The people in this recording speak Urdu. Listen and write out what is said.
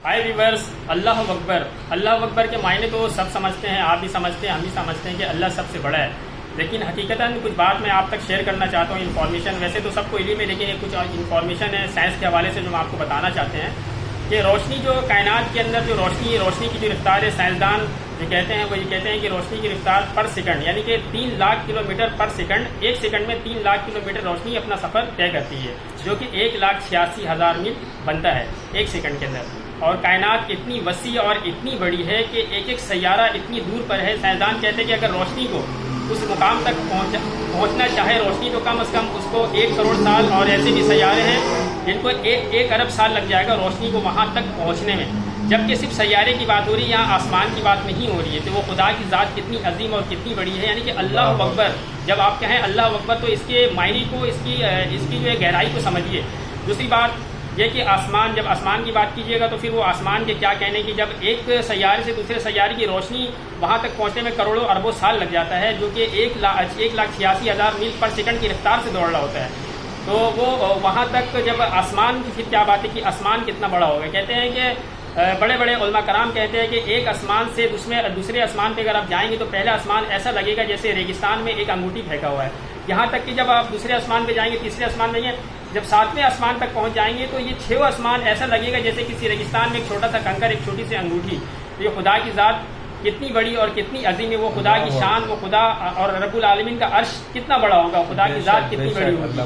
ہائی ویورس، اللہ اکبر۔ اللہ اکبر کے معنی تو سب سمجھتے ہیں، آپ بھی سمجھتے ہیں، ہم بھی سمجھتے ہیں کہ اللہ سب سے بڑا ہے، لیکن حقیقتاً کچھ بات میں آپ تک شیئر کرنا چاہتا ہوں، انفارمیشن۔ ویسے تو سب کو علم ہے، لیکن یہ کچھ انفارمیشن ہے سائنس کے حوالے سے جو ہم آپ کو بتانا چاہتے ہیں کہ روشنی جو کائنات کے اندر جو روشنی کی جو رفتار ہے، سائنسدان جو کہتے ہیں وہ یہ کہتے ہیں کہ روشنی کی رفتار پر سیکنڈ یعنی کہ 3 لاکھ کلومیٹر پر سیکنڈ، ایک سیکنڈ میں 3 لاکھ کلومیٹر روشنی اپنا سفر طے کرتی ہے، جو کہ 1,86,000 میل بنتا ہے ایک سیکنڈ کے اندر۔ اور کائنات اتنی وسیع اور اتنی بڑی ہے کہ ایک ایک سیارہ اتنی دور پر ہے، سائنسدان کہتے ہیں کہ اگر روشنی کو اس مقام تک پہنچنا چاہے روشنی تو کم از کم اس کو 1 کروڑ سال، اور ایسے بھی سیارے ہیں جن کو 1 ارب سال لگ جائے گا روشنی کو وہاں تک پہنچنے میں، جبکہ صرف سیارے کی بات ہو رہی ہے، یہاں آسمان کی بات نہیں ہو رہی ہے۔ تو وہ خدا کی ذات کتنی عظیم اور کتنی بڑی ہے، یعنی کہ اللہ اکبر، جب آپ کہیں اللہ اکبر تو اس کے معنی کو، اس کی جو ہے گہرائی کو سمجھیے۔ دوسری بات یہ کہ جب آسمان کی بات کیجیے گا تو پھر وہ آسمان کے کیا کہنے کی، جب ایک سیارے سے دوسرے سیارے کی روشنی وہاں تک پہنچنے میں کروڑوں اربوں سال لگ جاتا ہے، جو کہ 1,86,000 میل پر سیکنڈ کی رفتار سے دوڑ رہا ہوتا ہے، تو وہ وہاں تک جب آسمان کی پھر کیا بات ہے کہ آسمان کتنا بڑا ہوگا۔ کہتے ہیں کہ بڑے بڑے علماء کرام کہتے ہیں کہ ایک آسمان سے دوسرے آسمان پہ اگر آپ جائیں گے تو پہلا آسمان ایسا لگے گا جیسے ریگستان میں ایک انگوٹھی پھینکا ہوا ہے، یہاں تک کہ جب آپ دوسرے آسمان پہ جائیں گے، تیسرے آسمان میں جب 7ویں آسمان تک پہنچ جائیں گے تو یہ 6واں آسمان ایسا لگے گا جیسے کسی ریگستان میں ایک چھوٹا سا کنکر، ایک چھوٹی سی انگوٹھی۔ تو یہ خدا کی ذات کتنی بڑی اور کتنی عظیم ہے، وہ خدا کی شان، وہ خدا اور رب العالمین کا عرش کتنا بڑا ہوگا، خدا کی ذات کتنی بڑی ہوگی۔